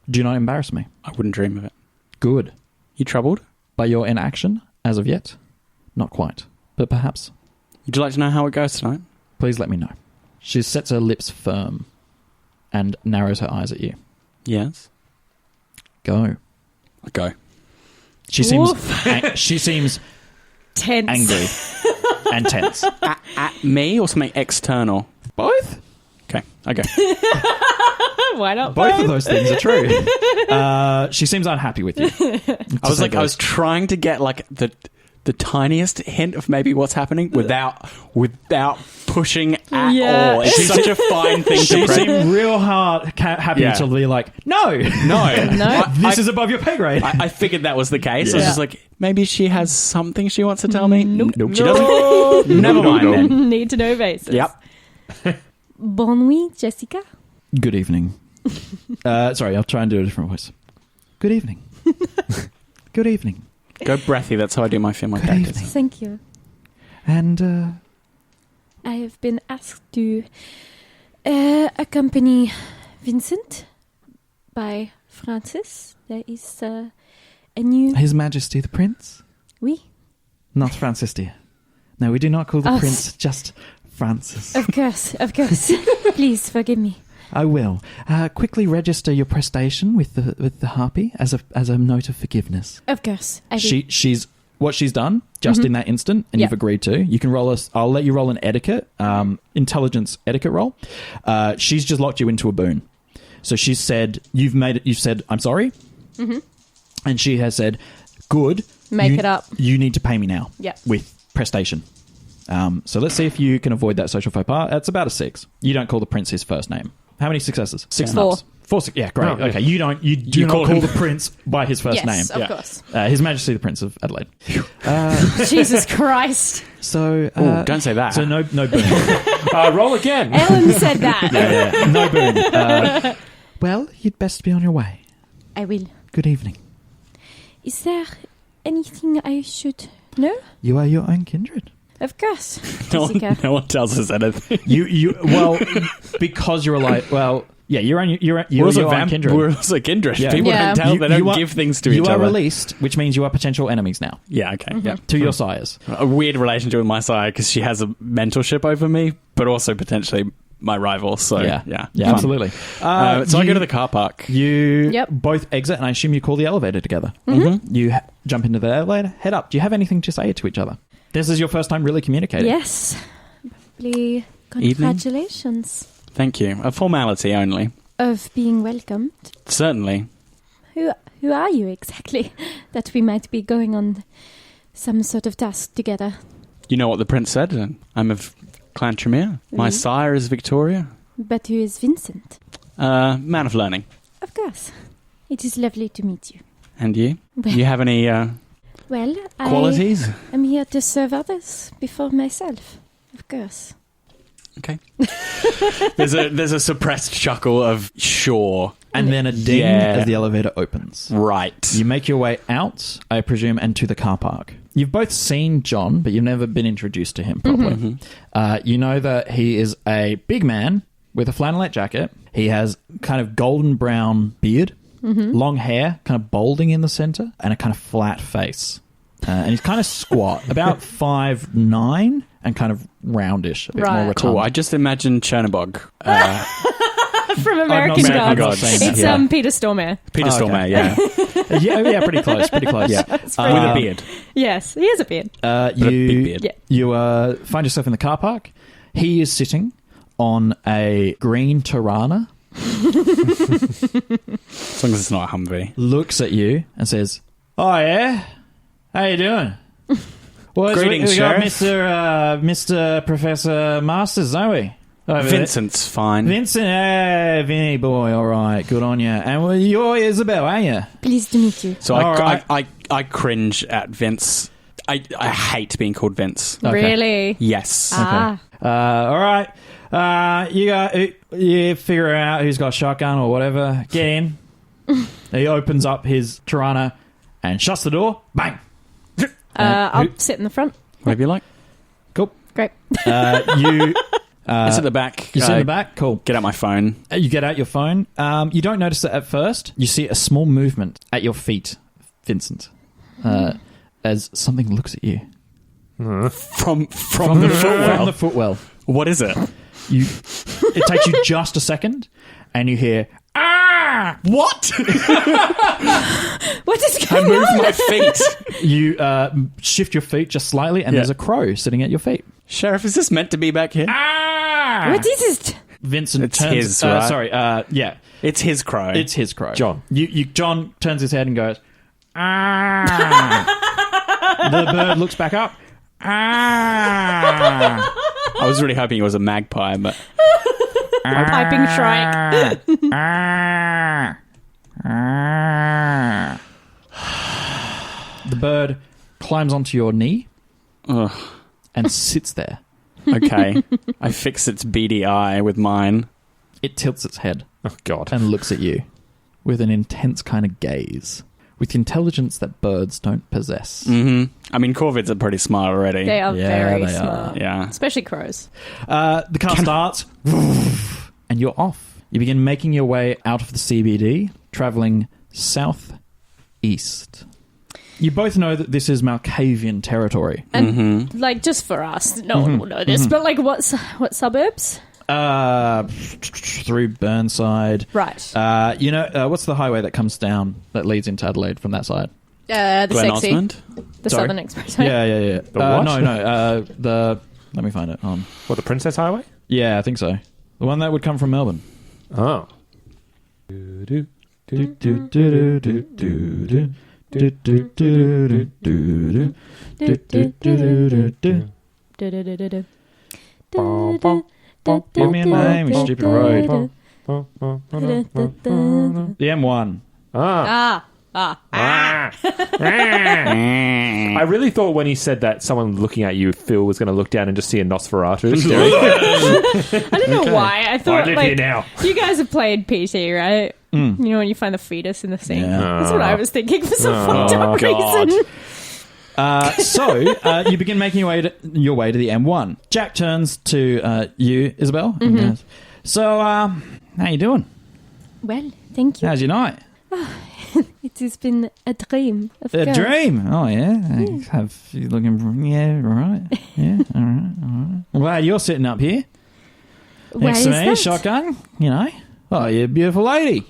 Do not embarrass me. I wouldn't dream of it. Good. You troubled? By your inaction, as of yet? Not quite, but perhaps. Would you like to know how it goes tonight? Please let me know. She sets her lips firm and narrows her eyes at you. Yes. Go. Go. She seems Tense. angry and tense. At me or something external? Both? Okay. Okay. Why not? Both of those things are true. She seems unhappy with you. I was trying to get like the tiniest hint of maybe what's happening without pushing at all. It's such a fine thing to She press. seemed real happy to be like, no, this is above your pay grade. I figured that was the case. I was Yeah. just like, maybe she has something she wants to tell me. Nope. She doesn't. Never mind then. Need to know basis. Yep. Bon nuit, Jessica. Good evening. Sorry, I'll try and do a different voice. Good evening. Good evening. Go breathy. That's how I do my film Good characters. evening. Thank you. And I have been asked to accompany Vincent by Francis. There is a new... His Majesty the Prince? Oui. Not Francis, dear. No, we do not call the Oh, Prince just Francis. Of course. Please forgive me. I will. Quickly register your prestation with the Harpy as a note of forgiveness. Of course. I will. She's what she's done just in that instant, and Yep. you've agreed to. You can roll I'll let you roll an etiquette, intelligence etiquette roll. She's just locked you into a boon. So she's said you've said I'm sorry, and she has said, good. Make it up. You need to pay me now. Yep. With prestation. So let's see if you can avoid that social faux pas. It's about a 6. You don't call the prince his first name. How many successes? 6 4. nuts. 4. Yeah, great. Oh, yeah. Okay, you do not call the prince by his first name. Yes, of course. His Majesty the Prince of Adelaide. Jesus Christ. So don't say that. So no boon. Roll again. Ellen said that. Yeah, no boon. Well, you'd best be on your way. I will. Good evening. Is there anything I should know? You are your own kindred. Of course. No Jessica. one tells us anything. Well, because you're like, well, yeah, you're We're also your own kindred. We're also kindred. Yeah. People Yeah. don't tell. They don't You are- give things to each You are other. released, which means you are potential enemies now Yeah. Okay. Yeah. to your sires. A weird relationship with my sire because she has a mentorship over me, but also potentially my rival. So Yeah, fun. absolutely. So I go to the car park. You Yep. both exit, and I assume you call the elevator together. You jump into the elevator, head up. Do you have anything to say to each other? This is your first time really communicating. Yes. Probably congratulations Thank you. A formality only. of being welcomed. Certainly. Who are you exactly? That we might be going on some sort of task together. You know what the prince said? I'm of Clan Tremere. My sire is Victoria. But who is Vincent? Man of learning. Of course. It is lovely to meet you. And you? Well, You have any Well, qualities? I'm here to serve others before myself, of course. Okay. There's a suppressed chuckle of sure. And then a ding as the elevator opens. Right. You make your way out, I presume, and to the car park. You've both seen John, but you've never been introduced to him properly. You know that he is a big man with a flannelette jacket. He has kind of golden brown beard, long hair, kind of balding in the center, and a kind of flat face. And he's kind of squat, about 5'9", and kind of roundish, a bit more rotund. Cool. I just imagined Chernobog. From American Gods. It's Yeah. Peter Stormare. Peter Stormare, yeah. yeah, pretty close, pretty close. Yeah. With a beard. Yes, he has a beard. a big beard. Yeah. You find yourself in the car park. He is sitting on a green Tirana, As long as it's not a Humvee. looks at you and says, "Oh, yeah? How you doing?" Greetings, we got Sheriff. Mr. Professor Masters, don't we? Over there. Vincent's fine. Vincent, Vinny boy, all right, good on you. And you're Isabelle, aren't you? Pleased to meet you. So All right. I cringe at Vince. I hate being called Vince. Okay. Really? Yes. Ah. All right. You figure out who's got a shotgun or whatever. Get in. He opens up his Tirana and shuts the door. Bang. I'll sit in the front. Whatever you like. Cool. Great. You It's at the back. sit in the back. Cool. Get out my phone. You get out your phone. You don't notice it at first. You see a small movement at your feet, Vincent, as something looks at you From the footwell. From the footwell. What is it? It takes you just a second, and you hear, "Ah!" What? What is I going moved on? my feet. You shift your feet just slightly, and Yeah. there's a crow sitting at your feet. Sheriff, is this meant to be back here? Ah! What is it? Vincent It's turns. his, right? Sorry. Yeah, It's his crow. it's his crow. John. John turns his head and goes, "Ah!" The bird looks back up. "Ah!" I was really hoping it was a magpie, but Piping shrike. Ah. Ah. The bird climbs onto your knee ugh, and sits there. okay. I fix its beady eye with mine. It tilts its head Oh, God. and looks at you with an intense kind of gaze, with intelligence that birds don't possess. Mm-hmm. I mean, corvids are pretty smart already. They are Yeah, very they are. smart. Yeah. Especially crows. The car starts, and you're off. You begin making your way out of the CBD, traveling southeast. You both know that this is Malkavian territory. And like just for us, no one will know this, but like what suburbs? Through Burnside. Right. What's the highway that comes down that leads into Adelaide from that side? The Glen sexy. Osmond? The Sorry? Southern Express. Yeah. The what? No. Let me find it. What, the Princess Highway? Yeah, I think so. The one that would come from Melbourne. Oh. Give me a name, you stupid road. The M1. I really thought when he said that someone looking at you, Phil, was going to look down and just see a Nosferatu staring. I don't know why. I thought I live like here now. you guys have played PT, right? You know when you find the fetus in the sink. Yeah. That's what I was thinking for some fucked up God. reason. So you begin making your way to the M1. Jack turns to you, Isabelle. And goes, so, how you doing? Well, thank you. How's your night? It has been a dream. Of A course. dream. Oh yeah. Have you looking? Yeah. All right. Yeah. All right. I'm glad you're sitting up here Why next is to me, that? shotgun. You know. Oh, you're a beautiful lady.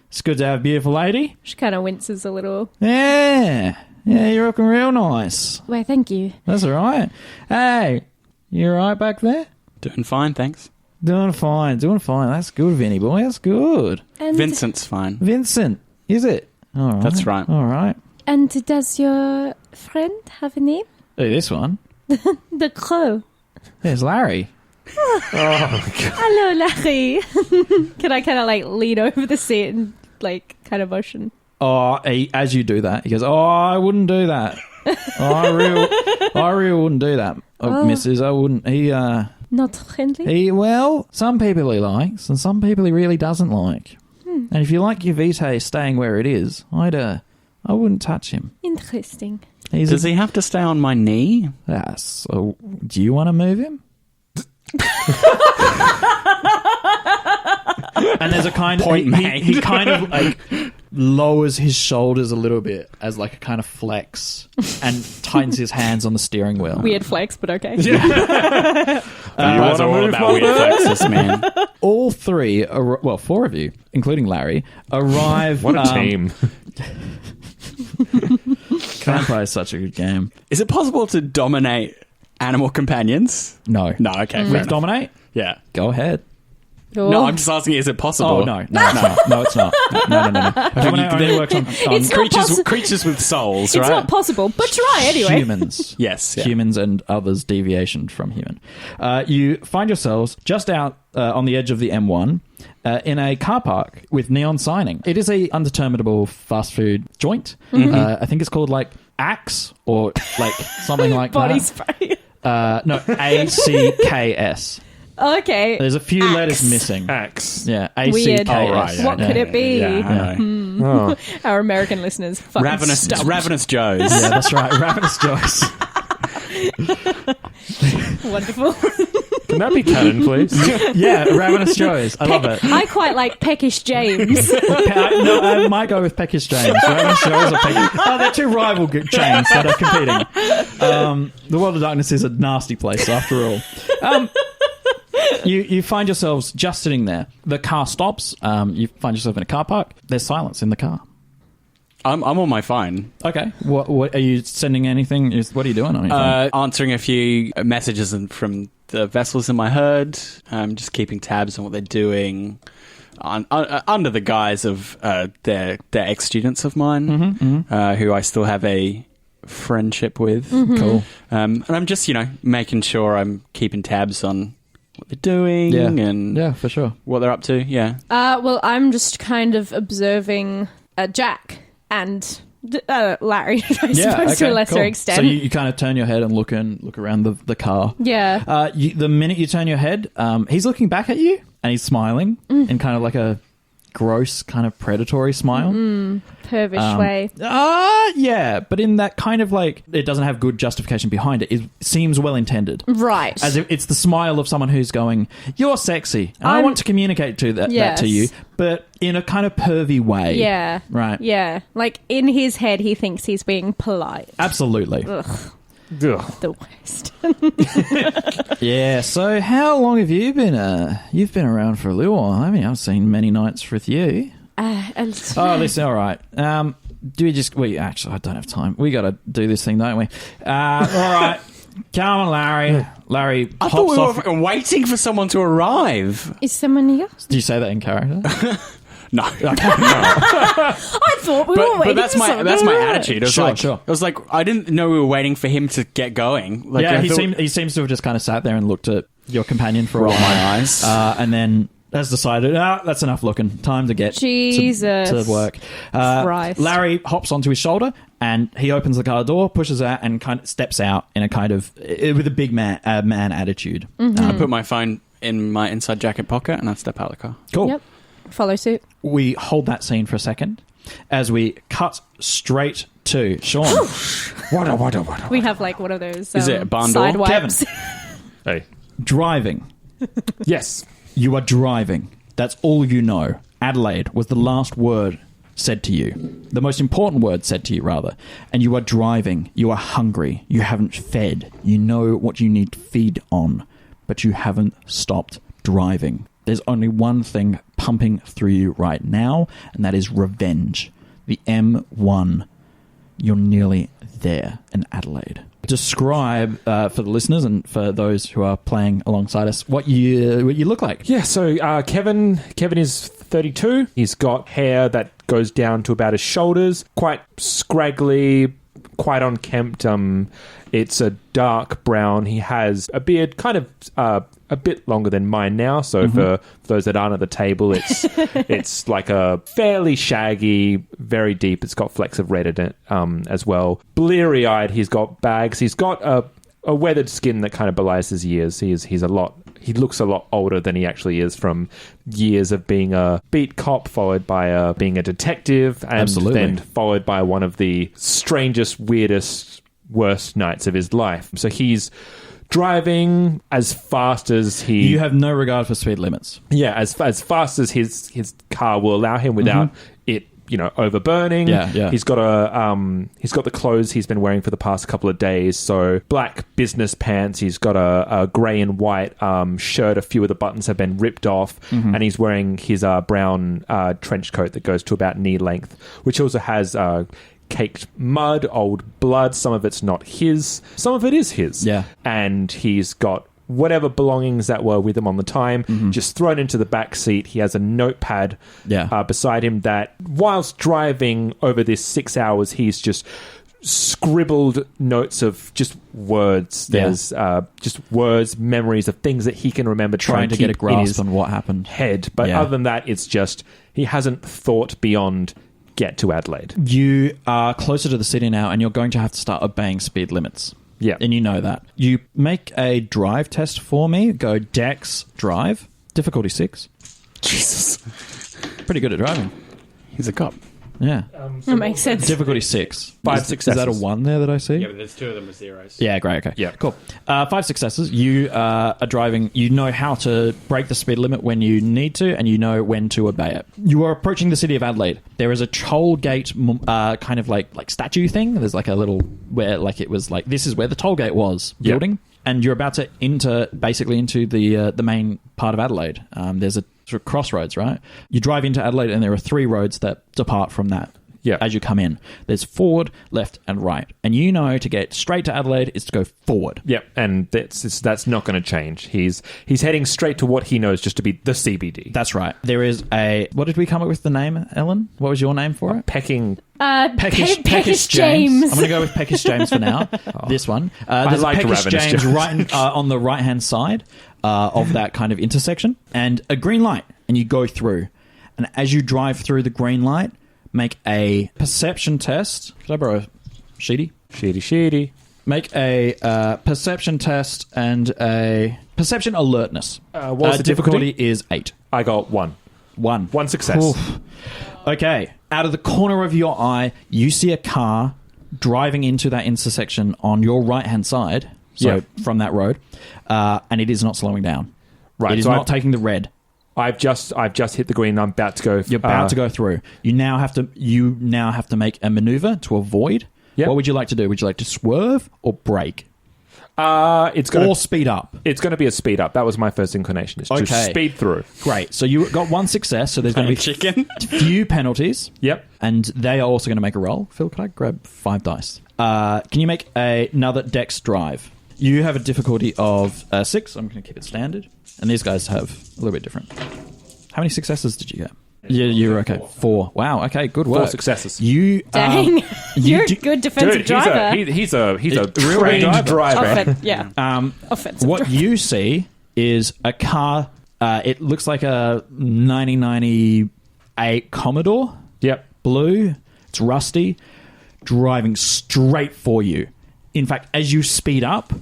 It's good to have a beautiful lady. She kind of winces a little. Yeah. Yeah. You're looking real nice. Why, thank you. That's all right. Hey, you all right back there? Doing fine, thanks. Doing fine. That's good, Vinny boy. That's good. And, Vincent's fine. Vincent, is it? All right. That's right. All right. And does your friend have a name? Hey, this one. The crow. There's Larry. Hello, Larry. Can I kind of like lean over the seat and like kind of motion? As you do that, he goes, I wouldn't do that. I really wouldn't do that, Mrs. I wouldn't. Not friendly? Some people he likes, and some people he really doesn't like. And if you like your Vitae staying where it is, I wouldn't touch him. Interesting. Does he have to stay on my knee? Yes. So, do you want to move him? And there's a kind of Point made. He kind of like lowers his shoulders a little bit as like a kind of flex, and tightens his hands on the steering wheel. Weird flex, but okay. You guys are all about weird flexes, man. All three, four of you, including Larry, arrive. What a team. Vampire is such a good game. Is it possible to dominate animal companions? No. No, okay. fair With enough. dominate? Yeah. Go ahead. No, I'm just asking, is it possible? Oh, no, it's not. No, it's not. No. Dominate only works on It's not creatures with souls, It's right? not possible, but try anyway. humans. Yes. Yeah. Humans and others deviation from human. You find yourselves just out on the edge of the M1 in a car park with neon signing. It is a undeterminable fast food joint. I think it's called like Axe or like something like Body that. spray. No, ACKS. Okay. There's a few Axe. letters missing. Axe. Yeah, Weird. ACKS. Oh, right, yeah. What could it be? Yeah, I know. Our American listeners fucking stumped. Ravenous Joes. Yeah, that's right. Ravenous Joyce. Wonderful. Can that be canon, please? Yeah, Ravenous Joyce. I love it. I quite like Peckish James. I might go with Peckish James. Ravenous Joyce or Peckish. Oh, they're two rival chains that are competing. The World of Darkness is a nasty place, after all. You find yourselves just sitting there. The car stops. You find yourself in a car park. There's silence in the car. I'm on my phone. Okay. What are you sending anything? What are you doing on your phone? Answering a few messages from the vessels in my herd. Just keeping tabs on what they're doing. Under the guise of they're ex-students of mine, who I still have a friendship with. Cool. And I'm just, making sure I'm keeping tabs on what they're doing and Yeah, for sure. what they're up to. Yeah. Well, I'm just kind of observing Jack and Larry, I suppose, to a lesser extent. So you kind of turn your head and look around the car. Yeah. The minute you turn your head, he's looking back at you and he's smiling in kind of like a gross, kind of predatory smile. Pervish way. Yeah, but in that kind of like, it doesn't have good justification behind it. It seems well intended. Right. As if it's the smile of someone who's going, "You're sexy," and I want to communicate that to you, but in a kind of pervy way. Yeah. Right. Yeah. Like, in his head, he thinks he's being polite. Absolutely. Ugh. The worst. Yeah. So, how long have you been? You've been around for a little while. I mean, I've seen many nights with you. Listen. All right. Do we just? Actually, I don't have time. We got to do this thing, don't we? All right. Come on, Larry. Larry I hops thought we off. were waiting for someone to arrive. Is someone here? Do you say that in character? No. I thought we were waiting But that's for my someone. attitude. It was Sure. It was like, I didn't know we were waiting for him to get going. Like, Yeah, I he thought- seems to have just kind of sat there and looked at your companion for a Rolled while. my eyes. And then has decided, that's enough looking. Time to get Jesus to work. Christ. Larry hops onto his shoulder and he opens the car door, pushes out, and kind of steps out in a kind of with a big man attitude. I put my phone in my inside jacket pocket and I step out of the car. Cool. Yep. Follow suit. We hold that scene for a second as we cut straight to Sean. What? We have like one of those Is it a barn door? side wipes. Hey. Driving. Yes. You are driving. That's all you know. Adelaide was the last word said to you. The most important word said to you, rather. And you are driving. You are hungry. You haven't fed. You know what you need to feed on. But you haven't stopped driving. There's only one thing pumping through you right now, and that is revenge. The M1. You're nearly there in Adelaide. Describe for the listeners and for those who are playing alongside us what you look like. Yeah, so Kevin is 32. He's got hair that goes down to about his shoulders, quite scraggly, quite unkempt. It's a dark brown. He has a beard kind of a bit longer than mine now. So for those that aren't at the table, it's like a fairly shaggy, very deep. It's got flecks of red in it as well. Bleary-eyed. He's got bags. He's got a weathered skin that kind of belies his years. He looks a lot older than he actually is from years of being a beat cop, followed by being a detective, and then followed by one of the strangest, weirdest, worst nights of his life. So he's driving as fast as he... You have no regard for speed limits. Yeah, as fast as his car will allow him without it, overburning. Yeah. He's got he's got the clothes he's been wearing for the past couple of days. So black business pants. He's got a grey and white shirt. A few of the buttons have been ripped off, and he's wearing his brown trench coat that goes to about knee length, which also has caked mud, old blood. Some of it's not his. Some of it is his. Yeah. And he's got whatever belongings that were with him on the time, just thrown into the back seat. He has a notepad beside him that, whilst driving over this 6 hours, he's just scribbled notes of just words. There's just words, memories of things that he can remember, trying to get a grasp on what happened. Head. But other than that, it's just he hasn't thought beyond get to Adelaide. You are closer to the city now, and you're going to have to start obeying speed limits. Yeah. And you know that. You make a drive test for me. Go Dex Drive. Difficulty 6. Jesus. Pretty good at driving. He's a cop. Yeah. That makes sense. Difficulty 6. 5 successes. Is that a 1 there that I see? Yeah, but there's 2 of them as zeros. Yeah, great. Okay. Yeah. Cool. 5 successes. You are driving. You know how to break the speed limit when you need to, and you know when to obey it. You are approaching the city of Adelaide. There is a toll gate kind of like statue thing. There's like a little where like it was like this is where the toll gate was building. And you're about to enter into the main part of Adelaide. There's a sort of crossroads, right? You drive into Adelaide, and there are 3 roads that depart from that. Yeah. As you come in, there's forward, left, and right, and you know to get straight to Adelaide is to go forward. Yep, and that's not going to change. He's heading straight to what he knows just to be the CBD. That's right. There is a... What did we come up with the name, Ellen? What was your name for it? Peckish James. I'm going to go with Peckish James for now. This one. There's a Peckish James right on the right-hand side of that kind of intersection, and a green light, and you go through. And as you drive through the green light, make a perception test. Could I borrow a sheety? Sheety. Make a perception test and a perception alertness. What was the difficulty? Is 8. I got 1. 1. 1 success. Oof. Okay. Out of the corner of your eye, you see a car driving into that intersection on your right-hand side, from that road, and it is not slowing down. Right. It is not taking the red. I've just hit the green. I'm about to go. You're about to go through. You now have to make a maneuver to avoid. Yep. What would you like to do? Would you like to swerve or brake? Or speed up. It's going to be a speed up. That was my first inclination. Is to speed through. Great. So you got 1 success. So there's going to be few penalties. Yep. And they are also going to make a roll. Phil, could I grab 5 dice? Can you make another Dex Drive? You have a difficulty of 6. I'm going to keep it standard. And these guys have a little bit different. How many successes did you get? Yeah, you're okay. 4. Wow. Okay. Good work. 4 successes. Dang. You're a good defensive driver. He's a real trained driver. Offensive what driver. you see is a car. It looks like a 1998 Commodore. Yep. Blue. It's rusty. Driving straight for you. In fact, as you speed up,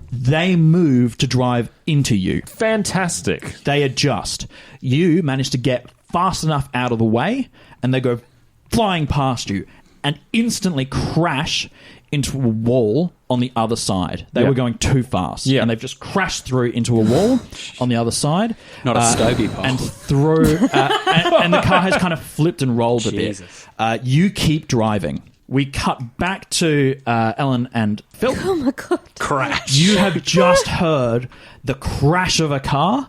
they move to drive into you. Fantastic. They adjust. You manage to get fast enough out of the way, and they go flying past you and instantly crash into a wall on the other side. They were going too fast, and they've just crashed through into a wall on the other side. Not a Stogie pole. And through, and the car has kind of flipped and rolled a bit. You keep driving. We cut back to Ellen and Phil. Oh my god. Crash. You have just heard the crash of a car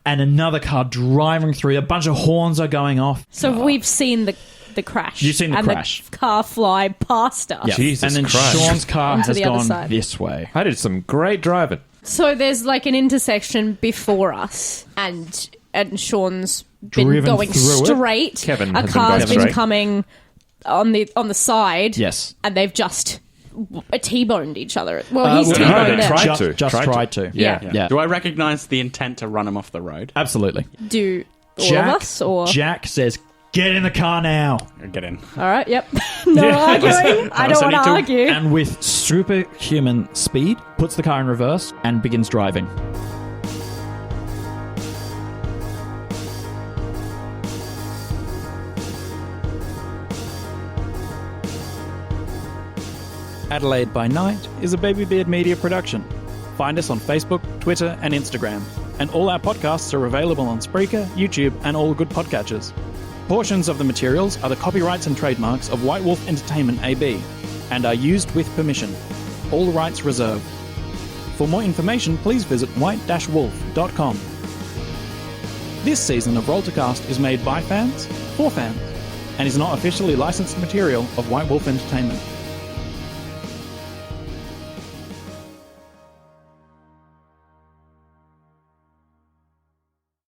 and another car driving through. A bunch of horns are going off. So we've seen the crash. You've seen the crash. The car fly past us. Yeah. Jesus and then Christ. Sean's car Onto has the other gone side. this way. I did some great driving. So there's like an intersection before us, and Sean's been Driven going through it. straight. Kevin a has been car's going straight. coming on the side. Yes. And they've just T-boned each other. Well, he's well, T-boned they them. tried. Just tried to. Yeah. Do I recognise the intent to run him off the road? Absolutely. Do all Jack, of us? Or Jack says, "Get in the car now." Get in. all right, yep. No arguing. I don't want to argue. And with superhuman speed, puts the car in reverse and begins driving. Adelaide by Night is a Baby Beard Media production. Find us on Facebook, Twitter, and Instagram. And all our podcasts are available on Spreaker, YouTube, and all good podcatchers. Portions of the materials are the copyrights and trademarks of White Wolf Entertainment AB and are used with permission. All rights reserved. For more information, please visit white-wolf.com. This season of Roll to Cast is made by fans, for fans, and is not officially licensed material of White Wolf Entertainment.